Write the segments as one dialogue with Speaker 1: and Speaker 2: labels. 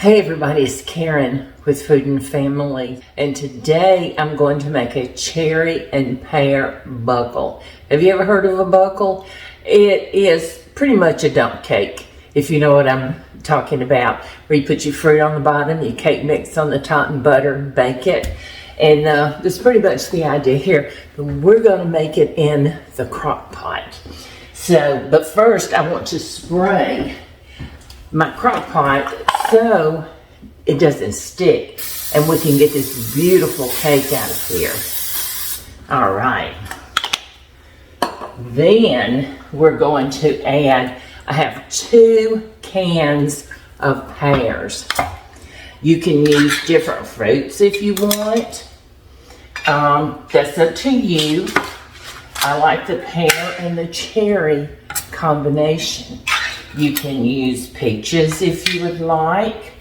Speaker 1: Hey everybody, it's Karen with Food and Family, and today I'm going to make a cherry and pear buckle. Have you ever heard of a buckle? It is pretty much a dump cake, if you know what I'm talking about, where you put your fruit on the bottom, your cake mix on the top, and butter and bake it. And that's pretty much the idea here. But we're going to make it in the crock pot. So, but first I want to spray my crock pot so it doesn't stick and we can get this beautiful cake out of here. All right. Then we're going to add, I have 2 cans of pears. You can use different fruits if you want. That's up to you. I like the pear and the cherry combination. You can use peaches if you would like.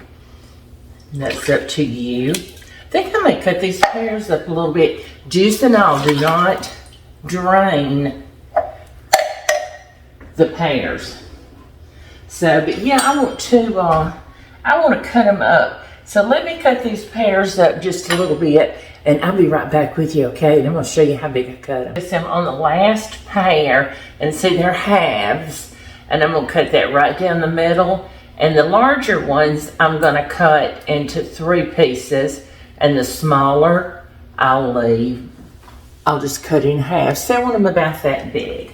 Speaker 1: That's up to you. I think I may cut these pears up a little bit. Juice and all, do not drain the pears. So, but yeah, I want to cut them up. So let me cut these pears up just a little bit, and I'll be right back with you, okay? And I'm going to show you how big I cut them. I'm on the last pear, and see they're halves. And I'm going to cut that right down the middle. And the larger ones, I'm going to cut into 3 pieces. And the smaller, I'll leave. I'll just cut in half. So I want them about that big.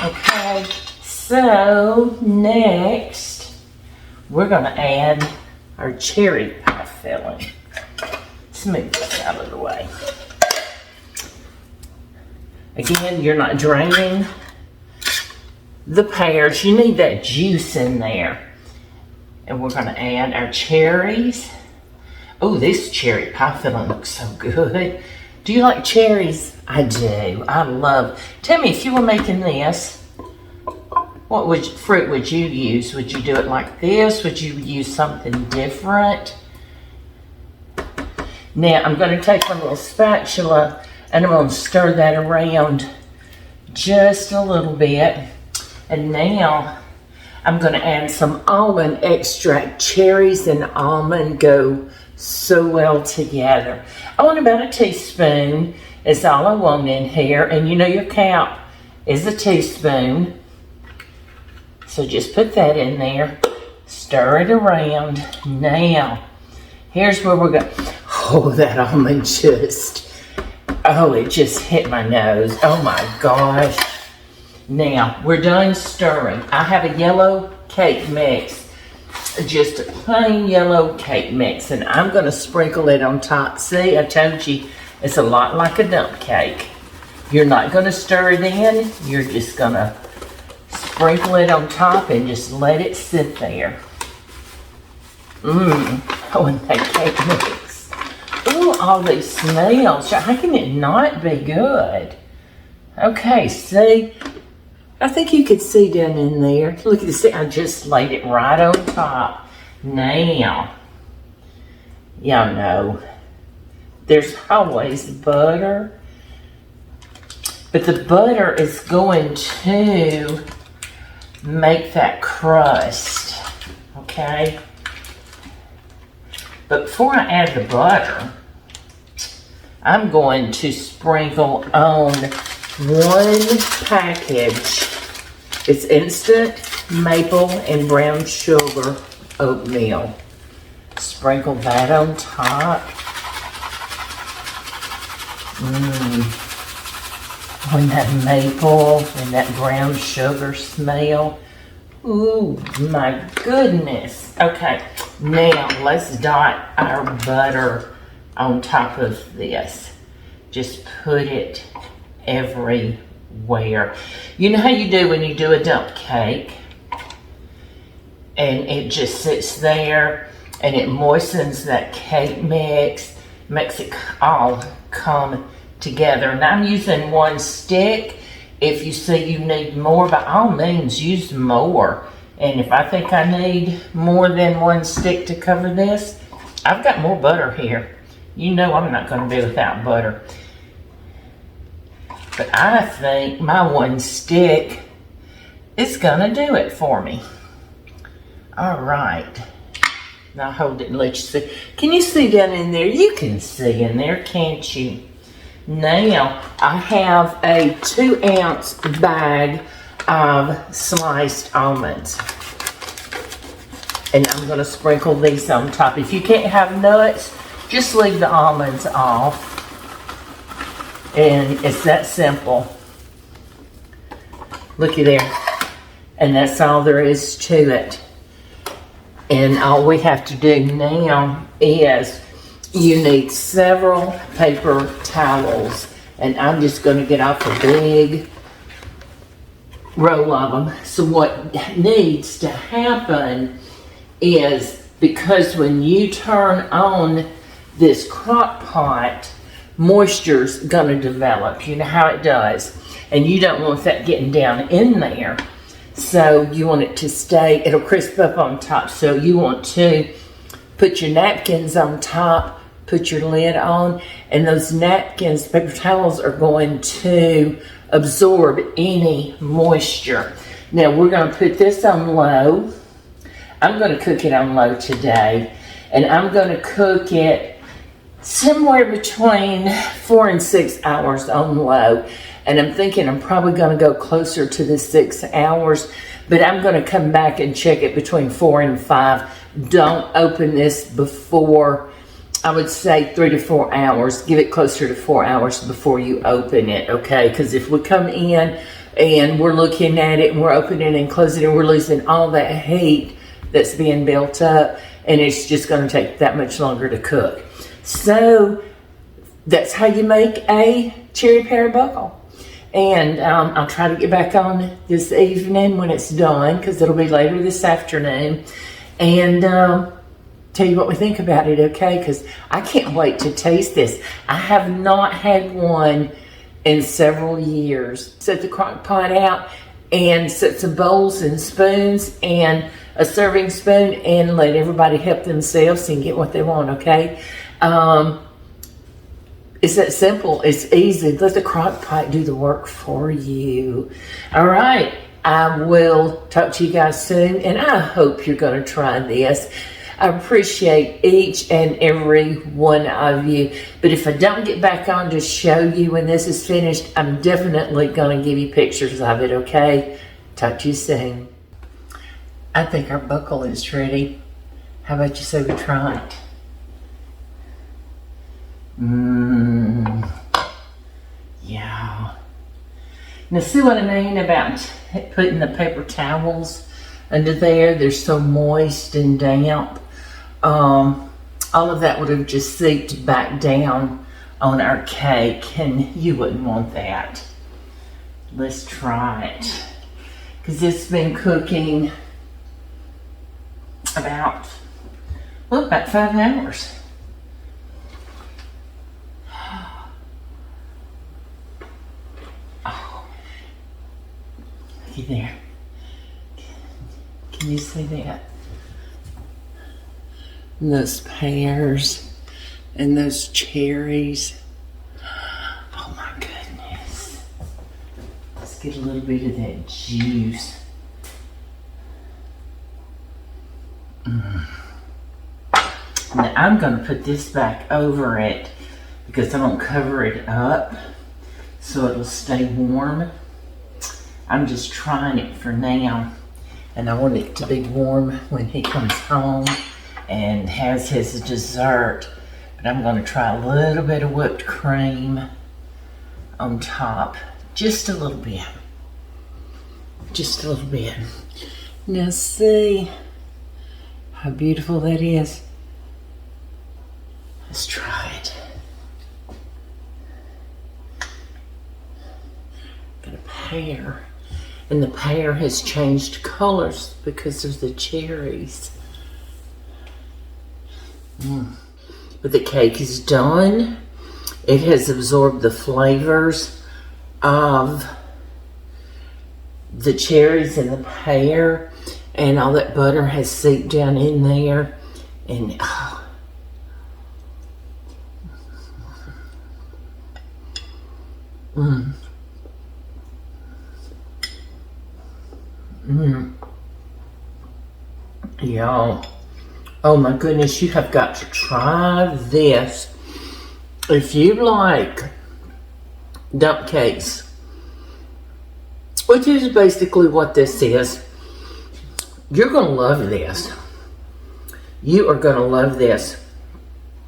Speaker 1: Okay, so next, we're going to add our cherry pie filling. Let's move this out of the way. Again, you're not draining the pears. You need that juice in there. And we're going to add our cherries. Oh, this cherry pie filling looks so good. Do you like cherries? I do. I love. Tell me, if you were making this, what fruit would you use? Would you do it like this? Would you use something different? Now, I'm going to take a little spatula and I'm going to stir that around just a little bit. And now I'm going to add some almond extract. Cherries and almond go so well together. I want about a teaspoon is all I want in here. And you know your count is a teaspoon. So just put that in there. Stir it around. Now, here's where we're going. Oh, that almond it just hit my nose. Oh my gosh. Now, we're done stirring. I have a yellow cake mix, just a plain yellow cake mix, and I'm going to sprinkle it on top. See, I told you, it's a lot like a dump cake. You're not going to stir it in. You're just going to sprinkle it on top and just let it sit there. Oh, and that cake mix. Ooh, all these smells. How can it not be good? Okay, see? I think you could see down in there. Look at this. I just laid it right on top. Now, y'all know, there's always butter. But the butter is going to make that crust. Okay? But before I add the butter, I'm going to sprinkle on 1 package. It's instant maple and brown sugar oatmeal. Sprinkle that on top. When that maple and that brown sugar smell. Ooh, my goodness. Okay, now let's dot our butter on top of this. Just put it everywhere. You know how you do when you do a dump cake and it just sits there and it moistens that cake mix, makes it all come together. And I'm using 1 stick. If you see you need more, by all means use more. And if I think I need more than 1 stick to cover this, I've got more butter here. You know I'm not going to be without butter. But I think my 1 stick is gonna do it for me. All right. I'll hold it and let you see. Can you see down in there? You can see in there, can't you? Now, I have a 2-ounce bag of sliced almonds. And I'm going to sprinkle these on top. If you can't have nuts, just leave the almonds off. And it's that simple. Looky there. And that's all there is to it. And all we have to do now is you need several paper towels. And I'm just going to get off a big roll of them. So what needs to happen is, because when you turn on this crock pot, moisture's going to develop. You know how it does. And you don't want that getting down in there. So you want it to stay, it'll crisp up on top. So you want to put your napkins on top, put your lid on, and those napkins, paper towels, are going to absorb any moisture. Now we're going to put this on low. I'm going to cook it on low today, and I'm going to cook it somewhere between 4 and 6 hours on low. And I'm thinking I'm probably going to go closer to the 6 hours, but I'm going to come back and check it between 4 and 5. Don't open this before, I would say, 3 to 4 hours. Give it closer to 4 hours before you open it, okay? Because if we come in and we're looking at it and we're opening and closing it, we're losing all that heat that's being built up, and it's just going to take that much longer to cook. So that's how you make a cherry pear buckle. And I'll try to get back on this evening when it's done, because it'll be later this afternoon, and tell you what we think about it, okay? Because I can't wait to taste this. I have not had one in several years. Set the crock pot out and set some bowls and spoons and a serving spoon, and let everybody help themselves and get what they want, okay? It's that simple. It's easy. Let the crock pot do the work for you. All right. I will talk to you guys soon, and I hope you're going to try this. I appreciate each and every one of you. But if I don't get back on to show you when this is finished, I'm definitely going to give you pictures of it, okay? Talk to you soon. I think our buckle is ready. How about you say we try it? Yeah. Now see what I mean about putting the paper towels under there? They're so moist and damp. All of that would have just seeped back down on our cake, and you wouldn't want that. Let's try it. Because it's been cooking about 5 hours. There. Can you see that? And those pears and those cherries. Oh my goodness. Let's get a little bit of that juice. Now I'm going to put this back over it because I'm going to cover it up so it'll stay warm. I'm just trying it for now, and I want it to be warm when he comes home and has his dessert. But I'm going to try a little bit of whipped cream on top, just a little bit. Just a little bit. Now see how beautiful that is. Let's try it. Got a pear. And the pear has changed colors because of the cherries. But the cake is done. It has absorbed the flavors of the cherries and the pear, and all that butter has seeped down in there. And Y'all, Oh my goodness, you have got to try this. If you like dump cakes, which is basically what this is, you're going to love this. You are going to love this.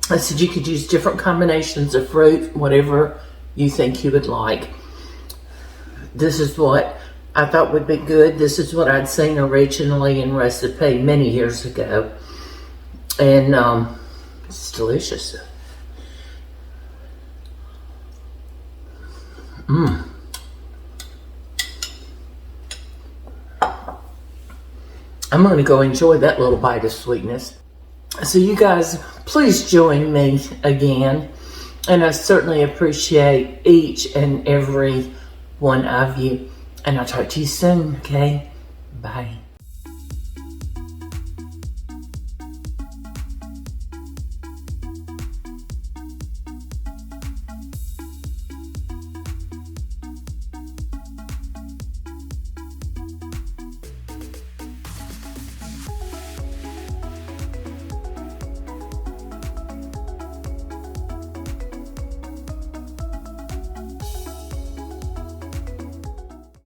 Speaker 1: I said you could use different combinations of fruit, whatever you think you would like. This is what I thought would be good. This is what I'd seen originally in recipe many years ago. And it's delicious. I'm going to go enjoy that little bite of sweetness. So you guys, please join me again. And I certainly appreciate each and every one of you. And I'll talk to you soon, okay? Bye.